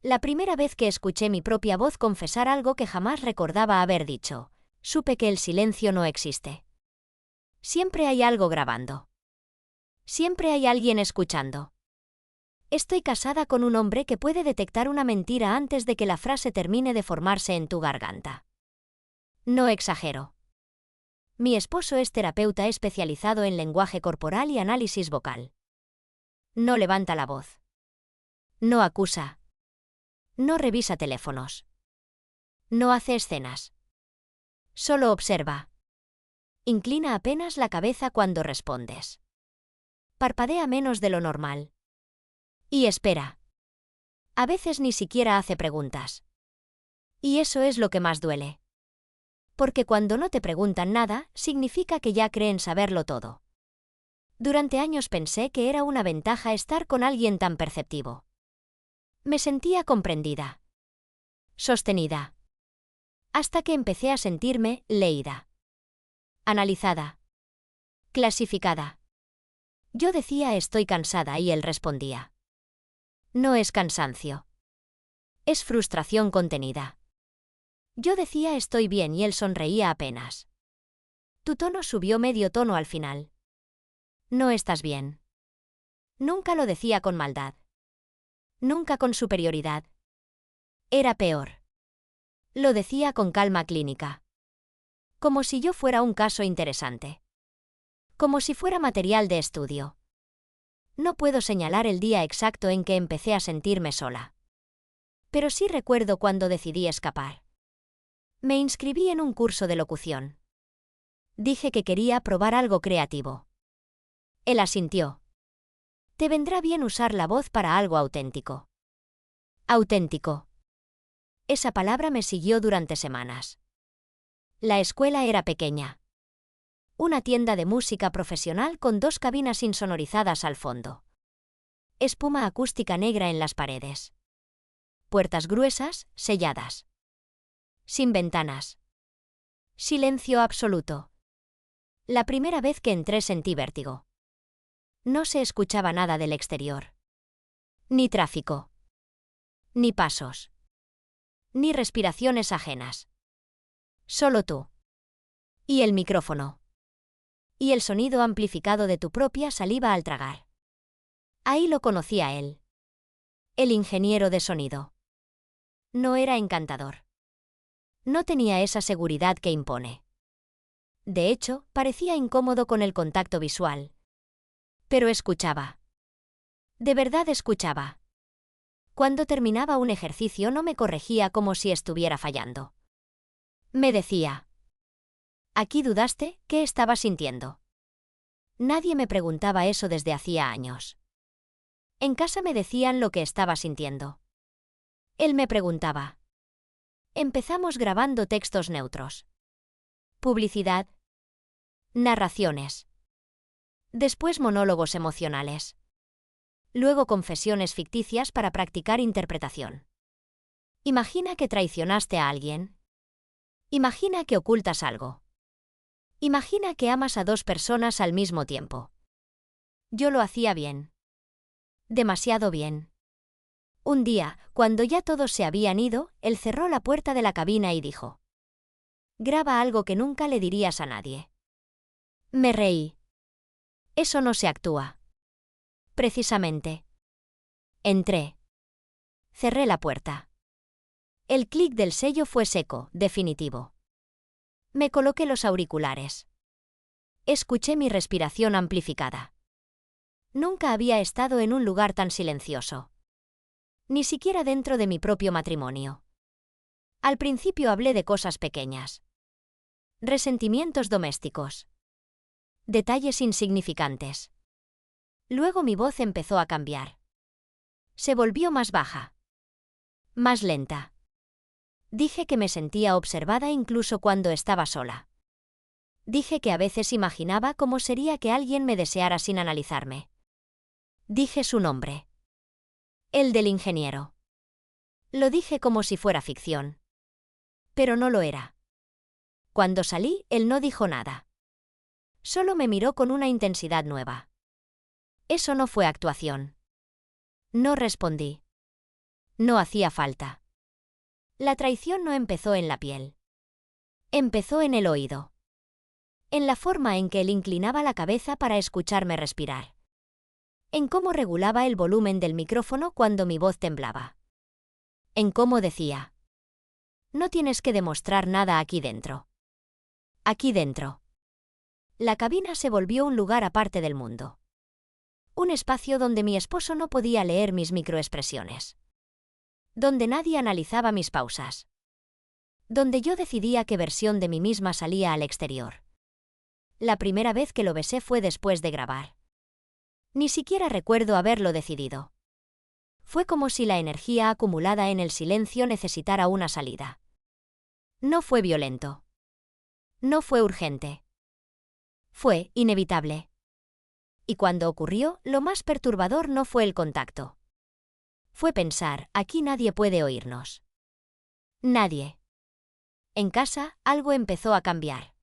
La primera vez que escuché mi propia voz confesar algo que jamás recordaba haber dicho, supe que el silencio no existe. Siempre hay algo grabando. Siempre hay alguien escuchando. Estoy casada con un hombre que puede detectar una mentira antes de que la frase termine de formarse en tu garganta. No exagero. Mi esposo es terapeuta especializado en lenguaje corporal y análisis vocal. No levanta la voz. No acusa. No revisa teléfonos. No hace escenas. Solo observa. Inclina apenas la cabeza cuando respondes. Parpadea menos de lo normal. Y espera. A veces ni siquiera hace preguntas. Y eso es lo que más duele. Porque cuando no te preguntan nada, significa que ya creen saberlo todo. Durante años pensé que era una ventaja estar con alguien tan perceptivo. Me sentía comprendida. Sostenida. Hasta que empecé a sentirme leída. Analizada. Clasificada. Yo decía estoy cansada y él respondía. No es cansancio. Es frustración contenida. Yo decía estoy bien y él sonreía apenas. Tu tono subió medio tono al final. No estás bien. Nunca lo decía con maldad. Nunca con superioridad. Era peor. Lo decía con calma clínica. Como si yo fuera un caso interesante. Como si fuera material de estudio. No puedo señalar el día exacto en que empecé a sentirme sola. Pero sí recuerdo cuando decidí escapar. Me inscribí en un curso de locución. Dije que quería probar algo creativo. Él asintió. Te vendrá bien usar la voz para algo auténtico. Auténtico. Esa palabra me siguió durante semanas. La escuela era pequeña. Una tienda de música profesional con 2 cabinas insonorizadas al fondo. Espuma acústica negra en las paredes. Puertas gruesas, selladas. Sin ventanas. Silencio absoluto. La primera vez que entré sentí vértigo. No se escuchaba nada del exterior. Ni tráfico. Ni pasos. Ni respiraciones ajenas. Solo tú. Y el micrófono. Y el sonido amplificado de tu propia saliva al tragar. Ahí lo conocí a él. El ingeniero de sonido. No era encantador. No tenía esa seguridad que impone. De hecho, parecía incómodo con el contacto visual. Pero escuchaba. De verdad escuchaba. Cuando terminaba un ejercicio no me corregía como si estuviera fallando. Me decía. ¿Aquí dudaste? ¿Qué estaba sintiendo? Nadie me preguntaba eso desde hacía años. En casa me decían lo que estaba sintiendo. Él me preguntaba. Empezamos grabando textos neutros. Publicidad. Narraciones. Después monólogos emocionales. Luego confesiones ficticias para practicar interpretación. Imagina que traicionaste a alguien. Imagina que ocultas algo. Imagina que amas a 2 personas al mismo tiempo. Yo lo hacía bien. Demasiado bien. Un día, cuando ya todos se habían ido, él cerró la puerta de la cabina y dijo: graba algo que nunca le dirías a nadie. Me reí. Eso no se actúa. Precisamente. Entré. Cerré la puerta. El clic del sello fue seco, definitivo. Me coloqué los auriculares. Escuché mi respiración amplificada. Nunca había estado en un lugar tan silencioso. Ni siquiera dentro de mi propio matrimonio. Al principio hablé de cosas pequeñas. Resentimientos domésticos. Detalles insignificantes. Luego mi voz empezó a cambiar. Se volvió más baja. Más lenta. Dije que me sentía observada incluso cuando estaba sola. Dije que a veces imaginaba cómo sería que alguien me deseara sin analizarme. Dije su nombre. El del ingeniero. Lo dije como si fuera ficción. Pero no lo era. Cuando salí, él no dijo nada. Solo me miró con una intensidad nueva. Eso no fue actuación. No respondí. No hacía falta. La traición no empezó en la piel. Empezó en el oído. En la forma en que él inclinaba la cabeza para escucharme respirar. En cómo regulaba el volumen del micrófono cuando mi voz temblaba. En cómo decía: no tienes que demostrar nada aquí dentro. Aquí dentro. La cabina se volvió un lugar aparte del mundo. Un espacio donde mi esposo no podía leer mis microexpresiones. Donde nadie analizaba mis pausas. Donde yo decidía qué versión de mí misma salía al exterior. La primera vez que lo besé fue después de grabar. Ni siquiera recuerdo haberlo decidido. Fue como si la energía acumulada en el silencio necesitara una salida. No fue violento. No fue urgente. Fue inevitable. Y cuando ocurrió, lo más perturbador no fue el contacto. Fue pensar: aquí nadie puede oírnos. Nadie. En casa, algo empezó a cambiar.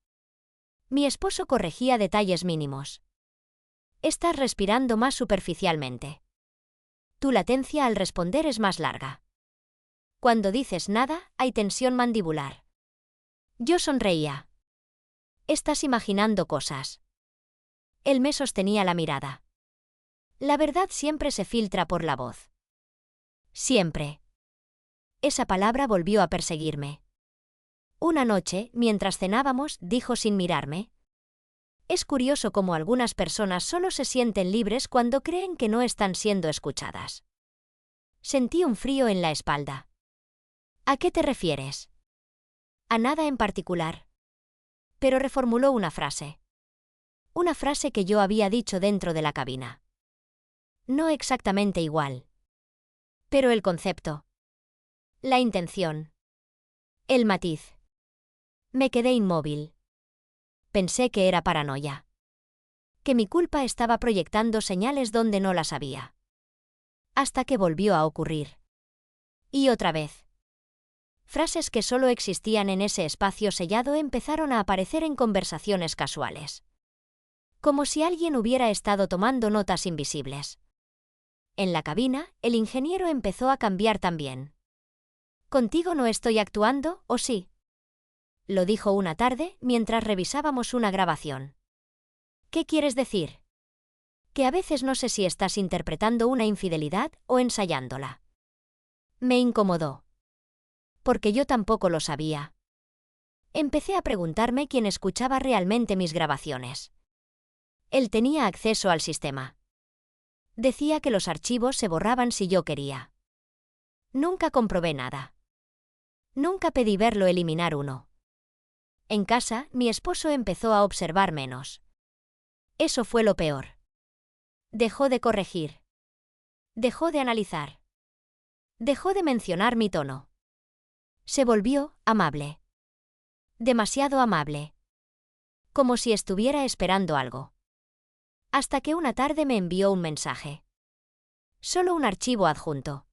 Mi esposo corregía detalles mínimos. Estás respirando más superficialmente. Tu latencia al responder es más larga. Cuando dices nada, hay tensión mandibular. Yo sonreía. Estás imaginando cosas. Él me sostenía la mirada. La verdad siempre se filtra por la voz. Siempre. Esa palabra volvió a perseguirme. Una noche, mientras cenábamos, dijo sin mirarme: es curioso cómo algunas personas solo se sienten libres cuando creen que no están siendo escuchadas. Sentí un frío en la espalda. ¿A qué te refieres? A nada en particular. Pero reformuló una frase. Una frase que yo había dicho dentro de la cabina. No exactamente igual. Pero el concepto. La intención. El matiz. Me quedé inmóvil. Pensé que era paranoia. Que mi culpa estaba proyectando señales donde no las había. Hasta que volvió a ocurrir. Y otra vez. Frases que solo existían en ese espacio sellado empezaron a aparecer en conversaciones casuales. Como si alguien hubiera estado tomando notas invisibles. En la cabina, el ingeniero empezó a cambiar también. ¿Contigo no estoy actuando, o sí? Lo dijo una tarde, mientras revisábamos una grabación. ¿Qué quieres decir? Que a veces no sé si estás interpretando una infidelidad o ensayándola. Me incomodó. Porque yo tampoco lo sabía. Empecé a preguntarme quién escuchaba realmente mis grabaciones. Él tenía acceso al sistema. Decía que los archivos se borraban si yo quería. Nunca comprobé nada. Nunca pedí verlo eliminar uno. En casa, mi esposo empezó a observar menos. Eso fue lo peor. Dejó de corregir. Dejó de analizar. Dejó de mencionar mi tono. Se volvió amable. Demasiado amable. Como si estuviera esperando algo. Hasta que una tarde me envió un mensaje. Solo un archivo adjunto.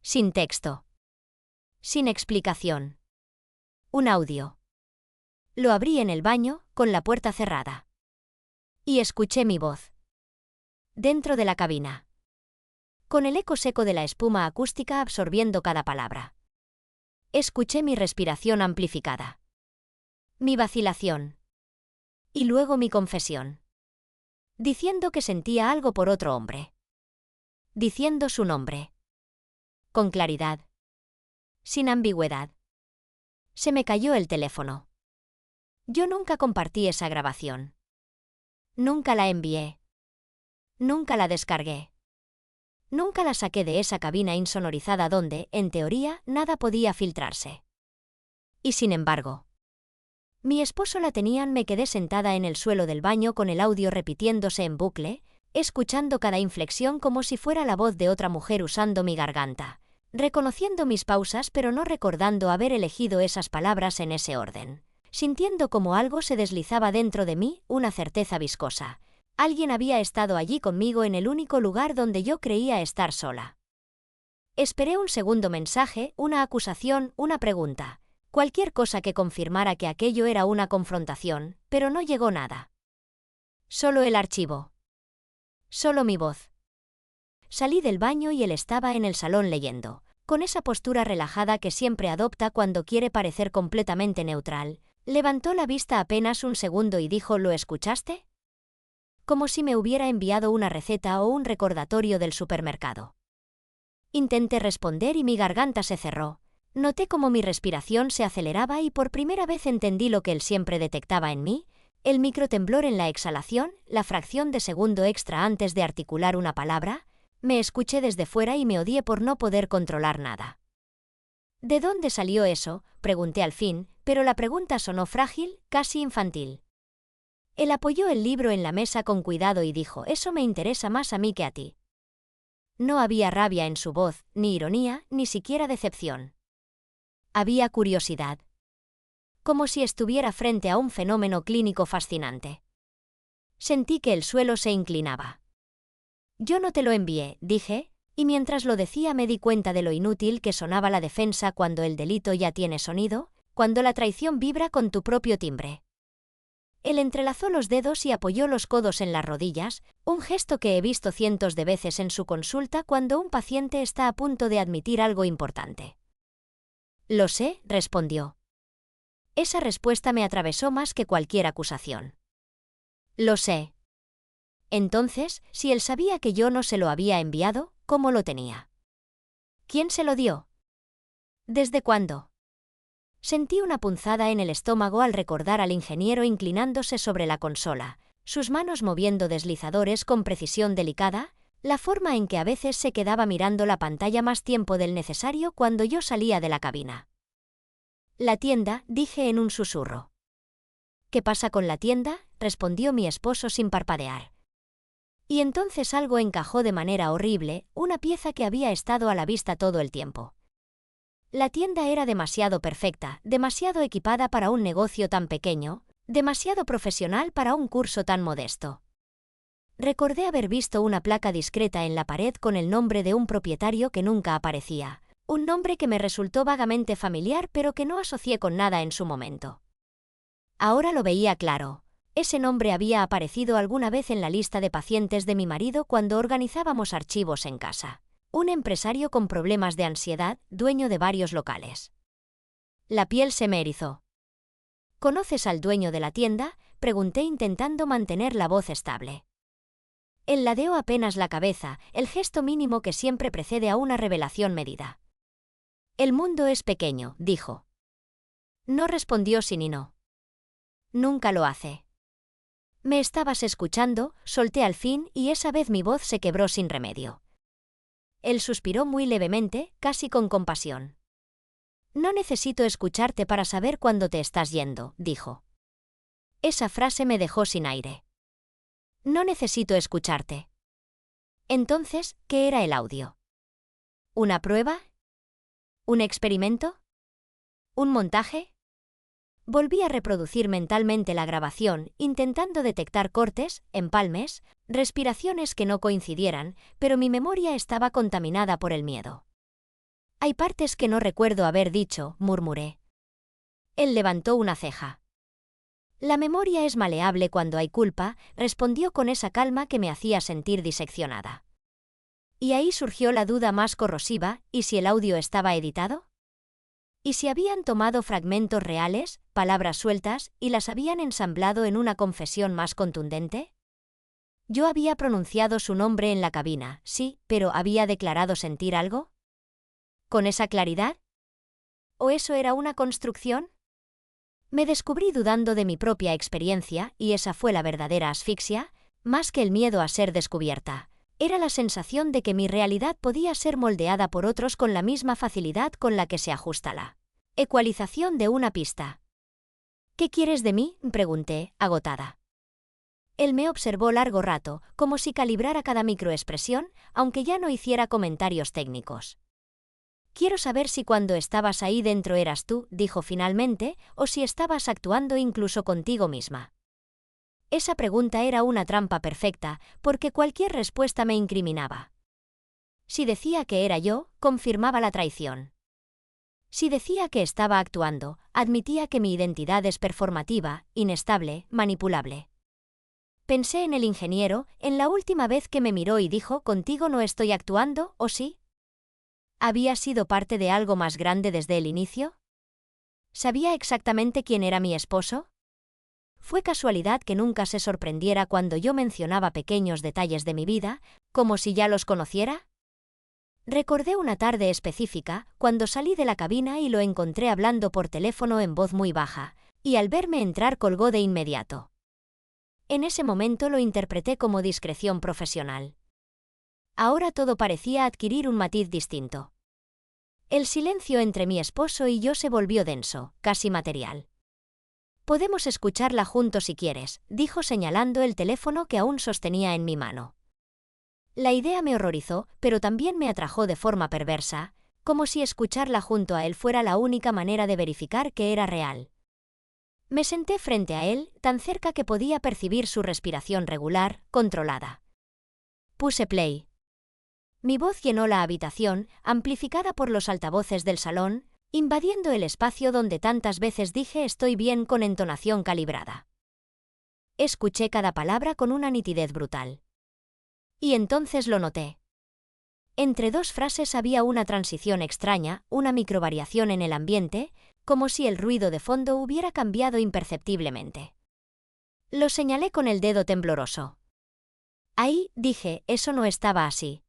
Sin texto. Sin explicación. Un audio. Lo abrí en el baño, con la puerta cerrada. Y escuché mi voz. Dentro de la cabina. Con el eco seco de la espuma acústica absorbiendo cada palabra. Escuché mi respiración amplificada. Mi vacilación. Y luego mi confesión. Diciendo que sentía algo por otro hombre. Diciendo su nombre. Con claridad. Sin ambigüedad. Se me cayó el teléfono. Yo nunca compartí esa grabación. Nunca la envié. Nunca la descargué. Nunca la saqué de esa cabina insonorizada donde, en teoría, nada podía filtrarse. Y sin embargo, mi esposo la tenían. Me quedé sentada en el suelo del baño con el audio repitiéndose en bucle, escuchando cada inflexión como si fuera la voz de otra mujer usando mi garganta, reconociendo mis pausas pero no recordando haber elegido esas palabras en ese orden, sintiendo como algo se deslizaba dentro de mí, una certeza viscosa. Alguien había estado allí conmigo en el único lugar donde yo creía estar sola. Esperé un segundo mensaje, una acusación, una pregunta. Cualquier cosa que confirmara que aquello era una confrontación, pero no llegó nada. Solo el archivo. Solo mi voz. Salí del baño y él estaba en el salón leyendo, con esa postura relajada que siempre adopta cuando quiere parecer completamente neutral, levantó la vista apenas un segundo y dijo: ¿Lo escuchaste? Como si me hubiera enviado una receta o un recordatorio del supermercado. Intenté responder y mi garganta se cerró. Noté cómo mi respiración se aceleraba y por primera vez entendí lo que él siempre detectaba en mí: el microtemblor en la exhalación, la fracción de segundo extra antes de articular una palabra. Me escuché desde fuera y me odié por no poder controlar nada. ¿De dónde salió eso?, pregunté al fin, pero la pregunta sonó frágil, casi infantil. Él apoyó el libro en la mesa con cuidado y dijo: «Eso me interesa más a mí que a ti». No había rabia en su voz, ni ironía, ni siquiera decepción. Había curiosidad. Como si estuviera frente a un fenómeno clínico fascinante. Sentí que el suelo se inclinaba. «Yo no te lo envié», dije, y mientras lo decía me di cuenta de lo inútil que sonaba la defensa cuando el delito ya tiene sonido, cuando la traición vibra con tu propio timbre. Él entrelazó los dedos y apoyó los codos en las rodillas, un gesto que he visto cientos de veces en su consulta cuando un paciente está a punto de admitir algo importante. «Lo sé», respondió. Esa respuesta me atravesó más que cualquier acusación. «Lo sé». Entonces, si él sabía que yo no se lo había enviado, ¿cómo lo tenía? ¿Quién se lo dio? ¿Desde cuándo? Sentí una punzada en el estómago al recordar al ingeniero inclinándose sobre la consola, sus manos moviendo deslizadores con precisión delicada, la forma en que a veces se quedaba mirando la pantalla más tiempo del necesario cuando yo salía de la cabina. «La tienda», dije en un susurro. «¿Qué pasa con la tienda?», respondió mi esposo sin parpadear. Y entonces algo encajó de manera horrible, una pieza que había estado a la vista todo el tiempo. La tienda era demasiado perfecta, demasiado equipada para un negocio tan pequeño, demasiado profesional para un curso tan modesto. Recordé haber visto una placa discreta en la pared con el nombre de un propietario que nunca aparecía, un nombre que me resultó vagamente familiar pero que no asocié con nada en su momento. Ahora lo veía claro. Ese nombre había aparecido alguna vez en la lista de pacientes de mi marido cuando organizábamos archivos en casa. Un empresario con problemas de ansiedad, dueño de varios locales. La piel se me erizó. «¿Conoces al dueño de la tienda?», pregunté intentando mantener la voz estable. Él ladeó apenas la cabeza, el gesto mínimo que siempre precede a una revelación medida. «El mundo es pequeño», dijo. No respondió sí ni no. «Nunca lo hace». «¿Me estabas escuchando?», solté al fin y esa vez mi voz se quebró sin remedio. Él suspiró muy levemente, casi con compasión. «No necesito escucharte para saber cuándo te estás yendo», dijo. Esa frase me dejó sin aire. «No necesito escucharte». Entonces, ¿qué era el audio? ¿Una prueba? ¿Un experimento? ¿Un montaje? Volví a reproducir mentalmente la grabación, intentando detectar cortes, empalmes, respiraciones que no coincidieran, pero mi memoria estaba contaminada por el miedo. «Hay partes que no recuerdo haber dicho», murmuré. Él levantó una ceja. «La memoria es maleable cuando hay culpa», respondió con esa calma que me hacía sentir diseccionada. Y ahí surgió la duda más corrosiva: ¿y si el audio estaba editado? ¿Y si habían tomado fragmentos reales, palabras sueltas, y las habían ensamblado en una confesión más contundente? Yo había pronunciado su nombre en la cabina, sí, pero ¿había declarado sentir algo? ¿Con esa claridad? ¿O eso era una construcción? Me descubrí dudando de mi propia experiencia, y esa fue la verdadera asfixia, más que el miedo a ser descubierta. Era la sensación de que mi realidad podía ser moldeada por otros con la misma facilidad con la que se ajusta la ecualización de una pista. «¿Qué quieres de mí?», pregunté, agotada. Él me observó largo rato, como si calibrara cada microexpresión, aunque ya no hiciera comentarios técnicos. «Quiero saber si cuando estabas ahí dentro eras tú», dijo finalmente, «o si estabas actuando incluso contigo misma». Esa pregunta era una trampa perfecta, porque cualquier respuesta me incriminaba. Si decía que era yo, confirmaba la traición. Si decía que estaba actuando, admitía que mi identidad es performativa, inestable, manipulable. Pensé en el ingeniero, en la última vez que me miró y dijo: «¿Contigo no estoy actuando, o sí?». ¿Había sido parte de algo más grande desde el inicio? ¿Sabía exactamente quién era mi esposo? ¿Fue casualidad que nunca se sorprendiera cuando yo mencionaba pequeños detalles de mi vida, como si ya los conociera? Recordé una tarde específica, cuando salí de la cabina y lo encontré hablando por teléfono en voz muy baja, y al verme entrar colgó de inmediato. En ese momento lo interpreté como discreción profesional. Ahora todo parecía adquirir un matiz distinto. El silencio entre mi esposo y yo se volvió denso, casi material. «Podemos escucharla juntos si quieres», dijo señalando el teléfono que aún sostenía en mi mano. La idea me horrorizó, pero también me atrajo de forma perversa, como si escucharla junto a él fuera la única manera de verificar que era real. Me senté frente a él, tan cerca que podía percibir su respiración regular, controlada. Puse play. Mi voz llenó la habitación, amplificada por los altavoces del salón, invadiendo el espacio donde tantas veces dije «estoy bien» con entonación calibrada. Escuché cada palabra con una nitidez brutal. Y entonces lo noté. Entre dos frases había una transición extraña, una microvariación en el ambiente, como si el ruido de fondo hubiera cambiado imperceptiblemente. Lo señalé con el dedo tembloroso. «Ahí», dije, «eso no estaba así».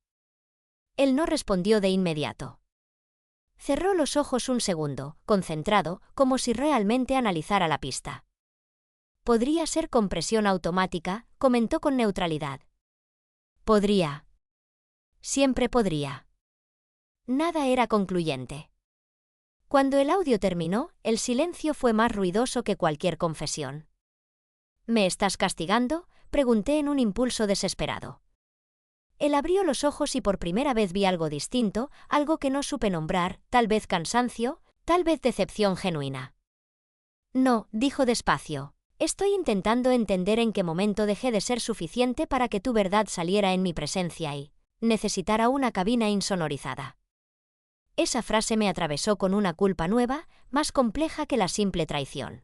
Él no respondió de inmediato. Cerró los ojos un segundo, concentrado, como si realmente analizara la pista. «Podría ser compresión automática», comentó con neutralidad. «Podría. Siempre podría». Nada era concluyente. Cuando el audio terminó, el silencio fue más ruidoso que cualquier confesión. «¿Me estás castigando?», pregunté en un impulso desesperado. Él abrió los ojos y por primera vez vi algo distinto, algo que no supe nombrar, tal vez cansancio, tal vez decepción genuina. «No», dijo despacio. «Estoy intentando entender en qué momento dejé de ser suficiente para que tu verdad saliera en mi presencia y necesitara una cabina insonorizada». Esa frase me atravesó con una culpa nueva, más compleja que la simple traición.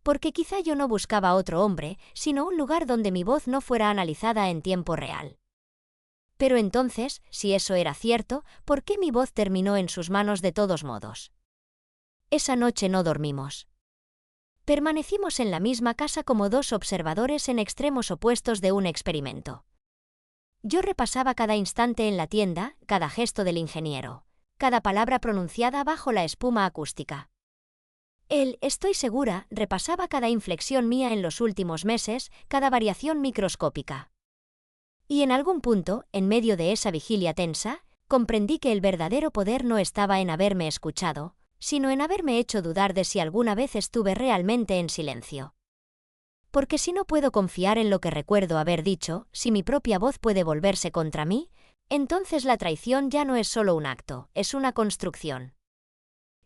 Porque quizá yo no buscaba otro hombre, sino un lugar donde mi voz no fuera analizada en tiempo real. Pero entonces, si eso era cierto, ¿por qué mi voz terminó en sus manos de todos modos? Esa noche no dormimos. Permanecimos en la misma casa como dos observadores en extremos opuestos de un experimento. Yo repasaba cada instante en la tienda, cada gesto del ingeniero, cada palabra pronunciada bajo la espuma acústica. Él, estoy segura, repasaba cada inflexión mía en los últimos meses, cada variación microscópica. Y en algún punto, en medio de esa vigilia tensa, comprendí que el verdadero poder no estaba en haberme escuchado, sino en haberme hecho dudar de si alguna vez estuve realmente en silencio. Porque si no puedo confiar en lo que recuerdo haber dicho, si mi propia voz puede volverse contra mí, entonces la traición ya no es solo un acto, es una construcción.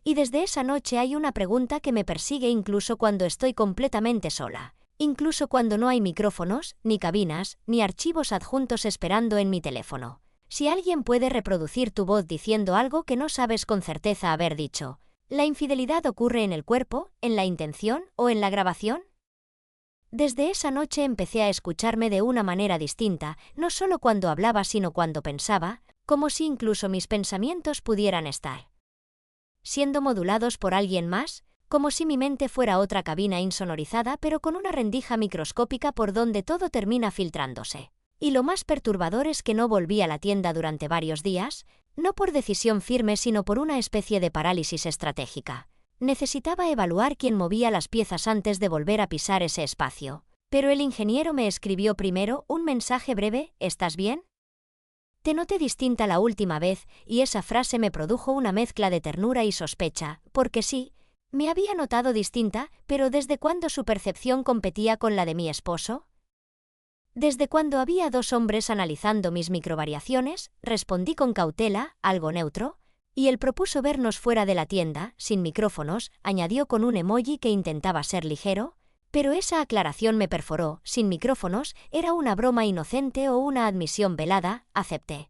Y desde esa noche hay una pregunta que me persigue incluso cuando estoy completamente sola, incluso cuando no hay micrófonos, ni cabinas, ni archivos adjuntos esperando en mi teléfono. Si alguien puede reproducir tu voz diciendo algo que no sabes con certeza haber dicho, ¿la infidelidad ocurre en el cuerpo, en la intención o en la grabación? Desde esa noche empecé a escucharme de una manera distinta, no solo cuando hablaba sino cuando pensaba, como si incluso mis pensamientos pudieran estar siendo modulados por alguien más, como si mi mente fuera otra cabina insonorizada pero con una rendija microscópica por donde todo termina filtrándose. Y lo más perturbador es que no volví a la tienda durante varios días, no por decisión firme sino por una especie de parálisis estratégica. Necesitaba evaluar quién movía las piezas antes de volver a pisar ese espacio. Pero el ingeniero me escribió primero un mensaje breve: «¿Estás bien? Te noté distinta la última vez», y esa frase me produjo una mezcla de ternura y sospecha, porque sí, me había notado distinta, pero ¿desde cuándo su percepción competía con la de mi esposo? «¿Desde cuándo había dos hombres analizando mis microvariaciones?», respondí con cautela, algo neutro, y él propuso vernos fuera de la tienda, sin micrófonos, añadió con un emoji que intentaba ser ligero, pero esa aclaración me perforó, sin micrófonos, ¿era una broma inocente o una admisión velada?, acepté.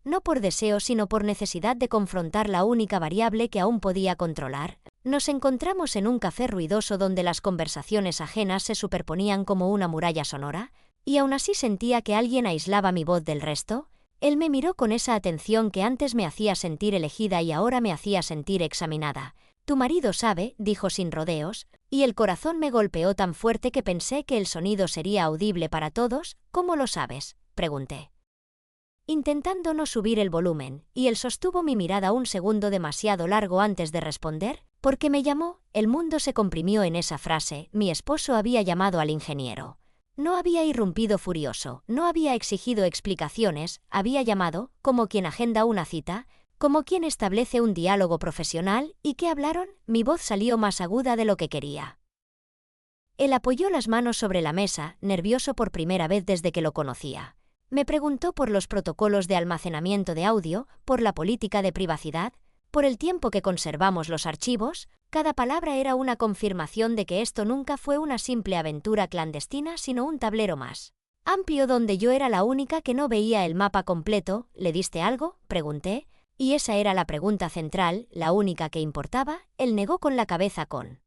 No por deseo sino por necesidad de confrontar la única variable que aún podía controlar. Nos encontramos en un café ruidoso donde las conversaciones ajenas se superponían como una muralla sonora, y aún así sentía que alguien aislaba mi voz del resto, Él me miró con esa atención que antes me hacía sentir elegida y ahora me hacía sentir examinada. Tu marido sabe, dijo sin rodeos, y el corazón me golpeó tan fuerte que pensé que el sonido sería audible para todos. ¿Cómo lo sabes?, pregunté, intentando no subir el volumen, y él sostuvo mi mirada un segundo demasiado largo antes de responder. Porque me llamó. El mundo se comprimió en esa frase. Mi esposo había llamado al ingeniero. No había irrumpido furioso, no había exigido explicaciones, había llamado, como quien agenda una cita, como quien establece un diálogo profesional. ¿Y qué hablaron? Mi voz salió más aguda de lo que quería. Él apoyó las manos sobre la mesa, nervioso por primera vez desde que lo conocía. Me preguntó por los protocolos de almacenamiento de audio, por la política de privacidad, por el tiempo que conservamos los archivos. Cada palabra era una confirmación de que esto nunca fue una simple aventura clandestina, sino un tablero más amplio donde yo era la única que no veía el mapa completo. ¿Le diste algo?, pregunté, y esa era la pregunta central, la única que importaba. Él negó con la cabeza con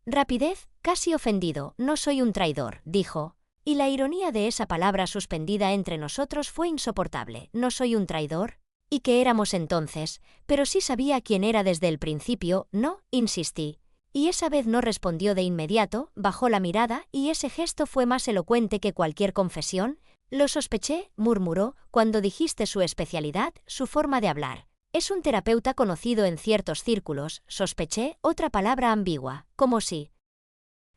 rapidez, casi ofendido. No soy un traidor, dijo, y la ironía de esa palabra suspendida entre nosotros fue insoportable. ¿No soy un traidor? ¿Y qué éramos entonces? Pero sí sabía quién era desde el principio. No, insistí. Y esa vez no respondió de inmediato, bajó la mirada, y ese gesto fue más elocuente que cualquier confesión. Lo sospeché, murmuró, cuando dijiste su especialidad, su forma de hablar. Es un terapeuta conocido en ciertos círculos. Sospeché, otra palabra ambigua, como si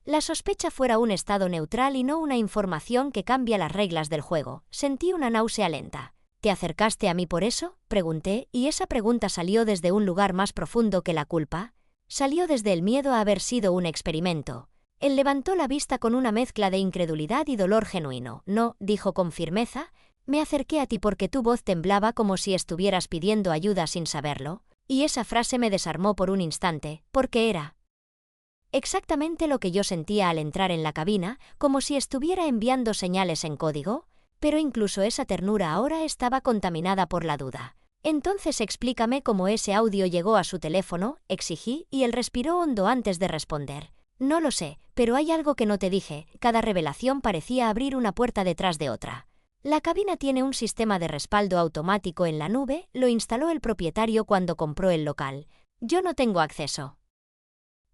la sospecha fuera un estado neutral y no una información que cambia las reglas del juego. Sentí una náusea lenta. ¿Te acercaste a mí por eso?, pregunté, y esa pregunta salió desde un lugar más profundo que la culpa. Salió desde el miedo a haber sido un experimento. Él levantó la vista con una mezcla de incredulidad y dolor genuino. No, dijo con firmeza, me acerqué a ti porque tu voz temblaba como si estuvieras pidiendo ayuda sin saberlo, y esa frase me desarmó por un instante, porque era exactamente lo que yo sentía al entrar en la cabina, como si estuviera enviando señales en código. Pero incluso esa ternura ahora estaba contaminada por la duda. Entonces explícame cómo ese audio llegó a su teléfono, exigí, y él respiró hondo antes de responder. No lo sé, pero hay algo que no te dije. Cada revelación parecía abrir una puerta detrás de otra. La cabina tiene un sistema de respaldo automático en la nube, lo instaló el propietario cuando compró el local. Yo no tengo acceso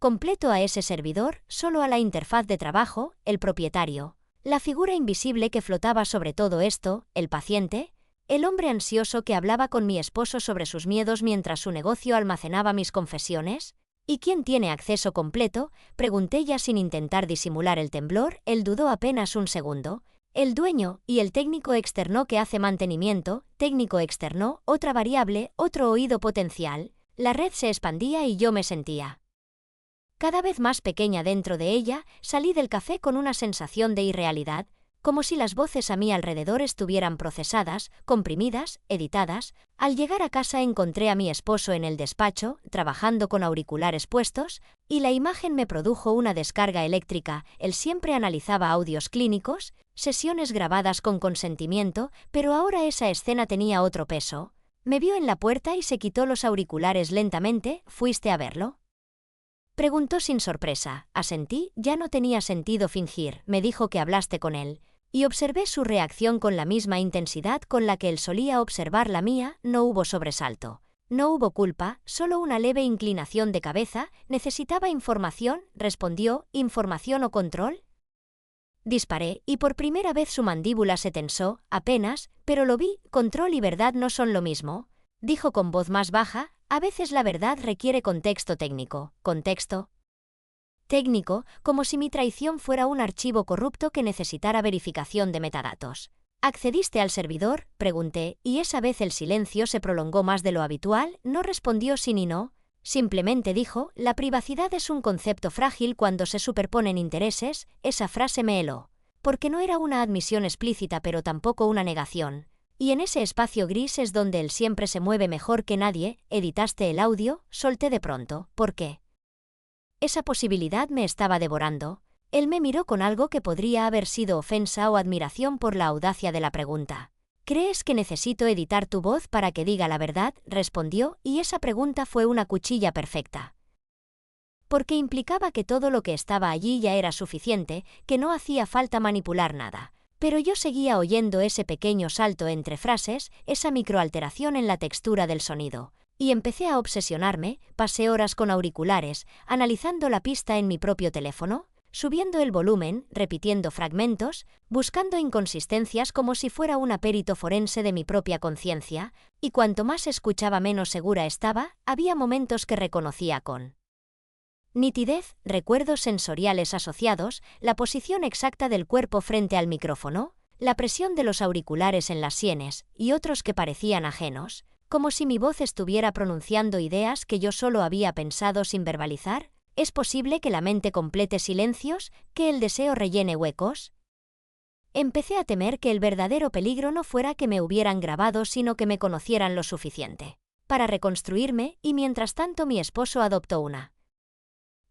completo a ese servidor, solo a la interfaz de trabajo. El propietario, la figura invisible que flotaba sobre todo esto, el paciente, el hombre ansioso que hablaba con mi esposo sobre sus miedos mientras su negocio almacenaba mis confesiones. ¿Y quién tiene acceso completo?, pregunté ya sin intentar disimular el temblor. Él dudó apenas un segundo. El dueño, y el técnico externo que hace mantenimiento. Técnico externo, otra variable, otro oído potencial. La red se expandía y yo me sentía cada vez más pequeña dentro de ella. Salí del café con una sensación de irrealidad, como si las voces a mi alrededor estuvieran procesadas, comprimidas, editadas. Al llegar a casa encontré a mi esposo en el despacho, trabajando con auriculares puestos, y la imagen me produjo una descarga eléctrica. Él siempre analizaba audios clínicos, sesiones grabadas con consentimiento, pero ahora esa escena tenía otro peso. Me vio en la puerta y se quitó los auriculares lentamente. ¿Fuiste a verlo?, preguntó sin sorpresa. Asentí. Ya no tenía sentido fingir. Me dijo que hablaste con él, y observé su reacción con la misma intensidad con la que él solía observar la mía. No hubo sobresalto, no hubo culpa, solo una leve inclinación de cabeza. ¿Necesitaba información?, respondió. ¿Información o control?, disparé, y por primera vez su mandíbula se tensó, apenas, pero lo vi. Control y verdad no son lo mismo, dijo con voz más baja. A veces la verdad requiere contexto técnico. ¿Contexto técnico? Como si mi traición fuera un archivo corrupto que necesitara verificación de metadatos. ¿Accediste al servidor?, pregunté, y esa vez el silencio se prolongó más de lo habitual. No respondió sí ni no, simplemente dijo, la privacidad es un concepto frágil cuando se superponen intereses. Esa frase me heló, porque no era una admisión explícita pero tampoco una negación. Y en ese espacio gris es donde él siempre se mueve mejor que nadie. ¿Editaste el audio?, solté de pronto. ¿Por qué? Esa posibilidad me estaba devorando. Él me miró con algo que podría haber sido ofensa o admiración por la audacia de la pregunta. ¿Crees que necesito editar tu voz para que diga la verdad?, respondió, y esa pregunta fue una cuchilla perfecta. Porque implicaba que todo lo que estaba allí ya era suficiente, que no hacía falta manipular nada. Pero yo seguía oyendo ese pequeño salto entre frases, esa microalteración en la textura del sonido. Y empecé a obsesionarme, pasé horas con auriculares, analizando la pista en mi propio teléfono, subiendo el volumen, repitiendo fragmentos, buscando inconsistencias como si fuera un perito forense de mi propia conciencia, y cuanto más escuchaba menos segura estaba, había momentos que reconocía con nitidez, recuerdos sensoriales asociados, la posición exacta del cuerpo frente al micrófono, la presión de los auriculares en las sienes, y otros que parecían ajenos, como si mi voz estuviera pronunciando ideas que yo solo había pensado sin verbalizar. ¿Es posible que la mente complete silencios, que el deseo rellene huecos? Empecé a temer que el verdadero peligro no fuera que me hubieran grabado, sino que me conocieran lo suficiente para reconstruirme, y mientras tanto mi esposo adoptó una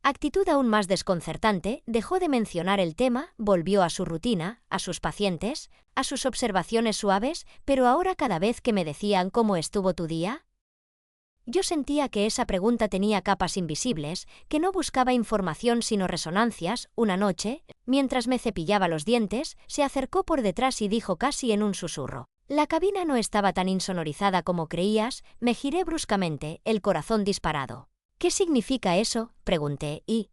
actitud aún más desconcertante, dejó de mencionar el tema, volvió a su rutina, a sus pacientes, a sus observaciones suaves, pero ahora cada vez que me decían ¿cómo estuvo tu día?, yo sentía que esa pregunta tenía capas invisibles, que no buscaba información sino resonancias. Una noche, mientras me cepillaba los dientes, se acercó por detrás y dijo casi en un susurro: «La cabina no estaba tan insonorizada como creías». Me giré bruscamente, el corazón disparado. «¿Qué significa eso?», pregunté, y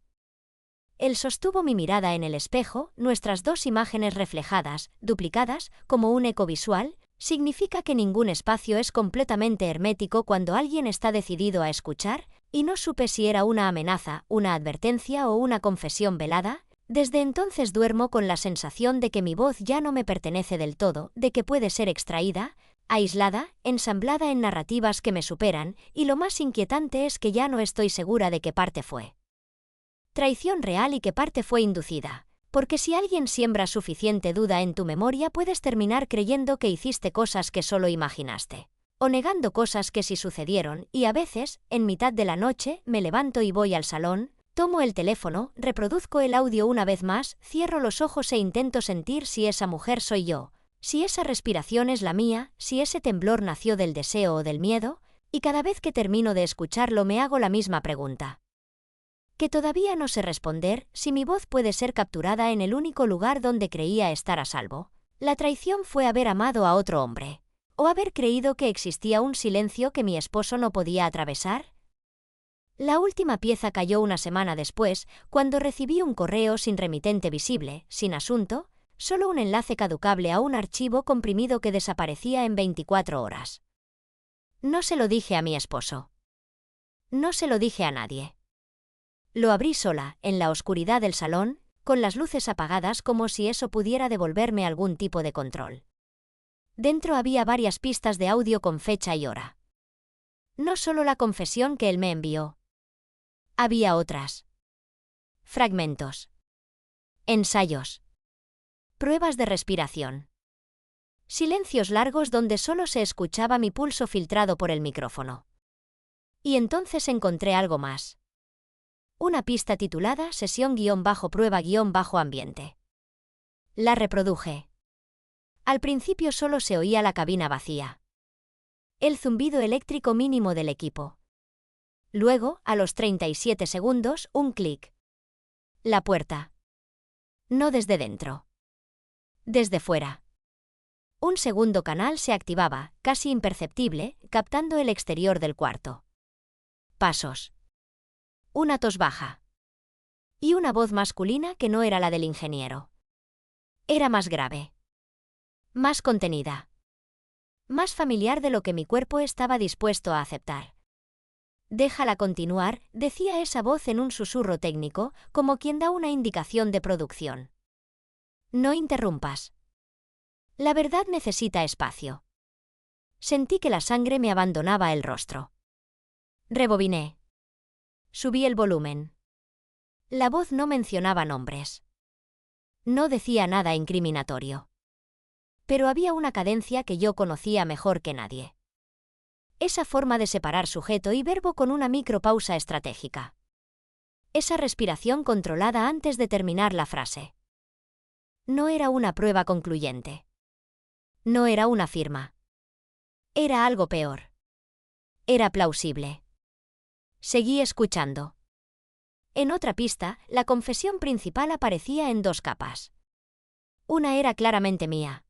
él sostuvo mi mirada en el espejo, nuestras dos imágenes reflejadas, duplicadas, como un eco visual. Significa que ningún espacio es completamente hermético cuando alguien está decidido a escuchar, y no supe si era una amenaza, una advertencia o una confesión velada. Desde entonces duermo con la sensación de que mi voz ya no me pertenece del todo, de que puede ser extraída, aislada, ensamblada en narrativas que me superan, y lo más inquietante es que ya no estoy segura de qué parte fue traición real y qué parte fue inducida. Porque si alguien siembra suficiente duda en tu memoria, puedes terminar creyendo que hiciste cosas que solo imaginaste, o negando cosas que sí sucedieron, y a veces, en mitad de la noche, me levanto y voy al salón, tomo el teléfono, reproduzco el audio una vez más, cierro los ojos e intento sentir si esa mujer soy yo, si esa respiración es la mía, si ese temblor nació del deseo o del miedo, y cada vez que termino de escucharlo me hago la misma pregunta, que todavía no sé responder: si mi voz puede ser capturada en el único lugar donde creía estar a salvo. La traición fue haber amado a otro hombre, o haber creído que existía un silencio que mi esposo no podía atravesar. La última pieza cayó una semana después, cuando recibí un correo sin remitente visible, sin asunto, solo un enlace caducable a un archivo comprimido que desaparecía en 24 horas. No se lo dije a mi esposo. No se lo dije a nadie. Lo abrí sola, en la oscuridad del salón, con las luces apagadas, como si eso pudiera devolverme algún tipo de control. Dentro había varias pistas de audio con fecha y hora. No solo la confesión que él me envió. Había otras. Fragmentos. Ensayos. Pruebas de respiración. Silencios largos donde solo se escuchaba mi pulso filtrado por el micrófono. Y entonces encontré algo más. Una pista titulada Sesión-prueba-ambiente. La reproduje. Al principio solo se oía la cabina vacía. El zumbido eléctrico mínimo del equipo. Luego, a los 37 segundos, un clic. La puerta. No desde dentro. Desde fuera. Un segundo canal se activaba, casi imperceptible, captando el exterior del cuarto. Pasos. Una tos baja. Y una voz masculina que no era la del ingeniero. Era más grave. Más contenida. Más familiar de lo que mi cuerpo estaba dispuesto a aceptar. «Déjala continuar», decía esa voz en un susurro técnico, como quien da una indicación de producción. «No interrumpas. La verdad necesita espacio». Sentí que la sangre me abandonaba el rostro. Rebobiné. Subí el volumen. La voz no mencionaba nombres. No decía nada incriminatorio. Pero había una cadencia que yo conocía mejor que nadie. Esa forma de separar sujeto y verbo con una micropausa estratégica. Esa respiración controlada antes de terminar la frase. No era una prueba concluyente. No era una firma. Era algo peor. Era plausible. Seguí escuchando. En otra pista, la confesión principal aparecía en 2 capas. Una era claramente mía.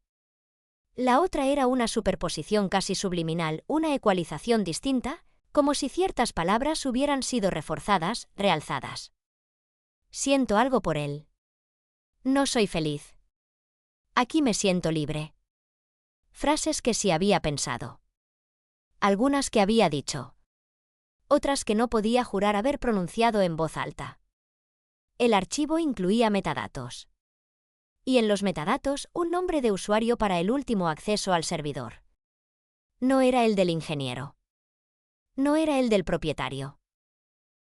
La otra era una superposición casi subliminal, una ecualización distinta, como si ciertas palabras hubieran sido reforzadas, realzadas. Siento algo por él. No soy feliz. Aquí me siento libre. Frases que sí había pensado. Algunas que había dicho. Otras que no podía jurar haber pronunciado en voz alta. El archivo incluía metadatos. Y en los metadatos, un nombre de usuario para el último acceso al servidor. No era el del ingeniero. No era el del propietario.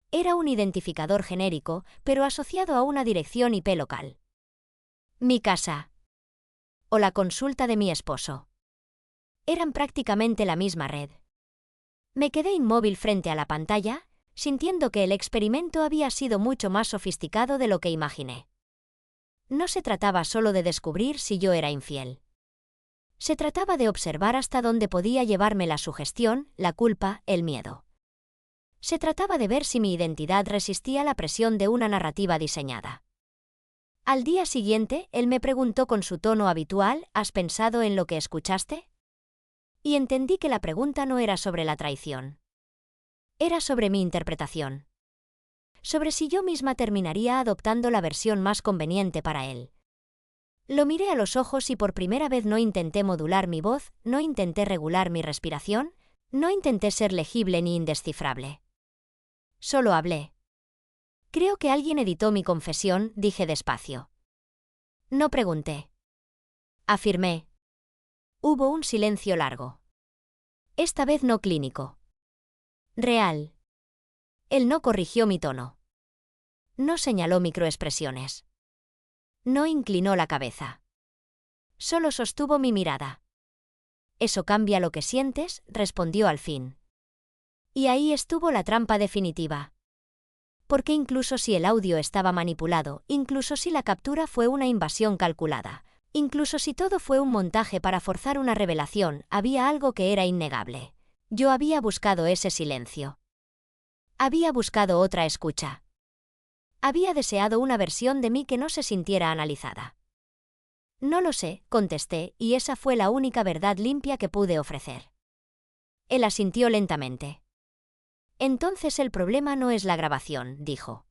Era un identificador genérico, pero asociado a una dirección IP local. Mi casa. O la consulta de mi esposo. Eran prácticamente la misma red. Me quedé inmóvil frente a la pantalla, sintiendo que el experimento había sido mucho más sofisticado de lo que imaginé. No se trataba solo de descubrir si yo era infiel. Se trataba de observar hasta dónde podía llevarme la sugestión, la culpa, el miedo. Se trataba de ver si mi identidad resistía la presión de una narrativa diseñada. Al día siguiente, él me preguntó con su tono habitual, ¿has pensado en lo que escuchaste? Y entendí que la pregunta no era sobre la traición. Era sobre mi interpretación. Sobre si yo misma terminaría adoptando la versión más conveniente para él. Lo miré a los ojos y por primera vez no intenté modular mi voz, no intenté regular mi respiración, no intenté ser legible ni indescifrable. Solo hablé. Creo que alguien editó mi confesión, dije despacio. No pregunté. Afirmé. Hubo un silencio largo. Esta vez no clínico. Real. Él no corrigió mi tono. No señaló microexpresiones. No inclinó la cabeza. Solo sostuvo mi mirada. «Eso cambia lo que sientes», respondió al fin. Y ahí estuvo la trampa definitiva. Porque incluso si el audio estaba manipulado, incluso si la captura fue una invasión calculada, incluso si todo fue un montaje para forzar una revelación, había algo que era innegable. Yo había buscado ese silencio. Había buscado otra escucha. Había deseado una versión de mí que no se sintiera analizada. No lo sé, contesté, y esa fue la única verdad limpia que pude ofrecer. Él asintió lentamente. Entonces el problema no es la grabación, dijo.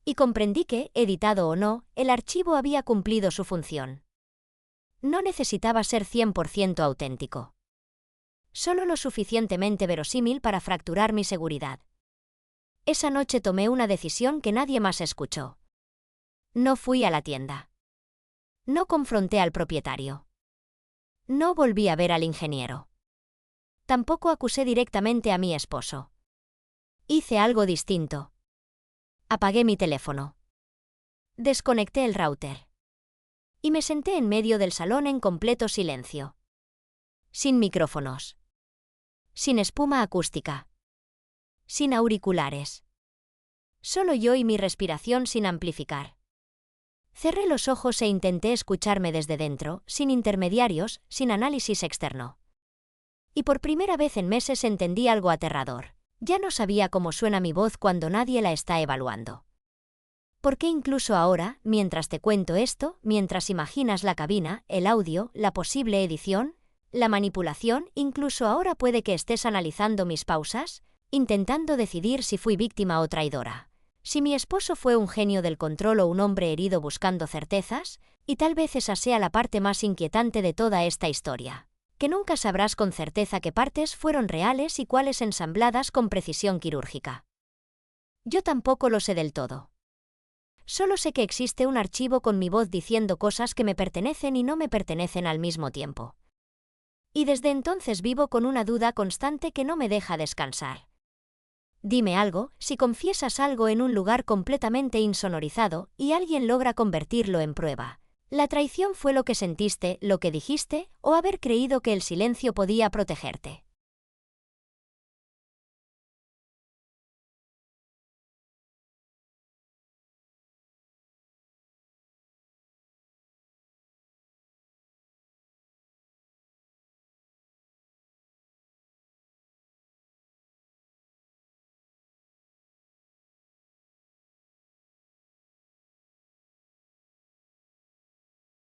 Y comprendí que, editado o no, el archivo había cumplido su función. No necesitaba ser 100% auténtico. Solo lo suficientemente verosímil para fracturar mi seguridad. Esa noche tomé una decisión que nadie más escuchó. No fui a la tienda. No confronté al propietario. No volví a ver al ingeniero. Tampoco acusé directamente a mi esposo. Hice algo distinto. Apagué mi teléfono. Desconecté el router. Y me senté en medio del salón en completo silencio. Sin micrófonos. Sin espuma acústica. Sin auriculares. Solo yo y mi respiración sin amplificar. Cerré los ojos e intenté escucharme desde dentro, sin intermediarios, sin análisis externo. Y por primera vez en meses entendí algo aterrador. Ya no sabía cómo suena mi voz cuando nadie la está evaluando. Porque incluso ahora, mientras te cuento esto, mientras imaginas la cabina, el audio, la posible edición, la manipulación, incluso ahora puede que estés analizando mis pausas, intentando decidir si fui víctima o traidora. Si mi esposo fue un genio del control o un hombre herido buscando certezas, y tal vez esa sea la parte más inquietante de toda esta historia. Que nunca sabrás con certeza qué partes fueron reales y cuáles ensambladas con precisión quirúrgica. Yo tampoco lo sé del todo. Solo sé que existe un archivo con mi voz diciendo cosas que me pertenecen y no me pertenecen al mismo tiempo. Y desde entonces vivo con una duda constante que no me deja descansar. Dime algo, si confiesas algo en un lugar completamente insonorizado y alguien logra convertirlo en prueba. ¿La traición fue lo que sentiste, lo que dijiste, o haber creído que el silencio podía protegerte?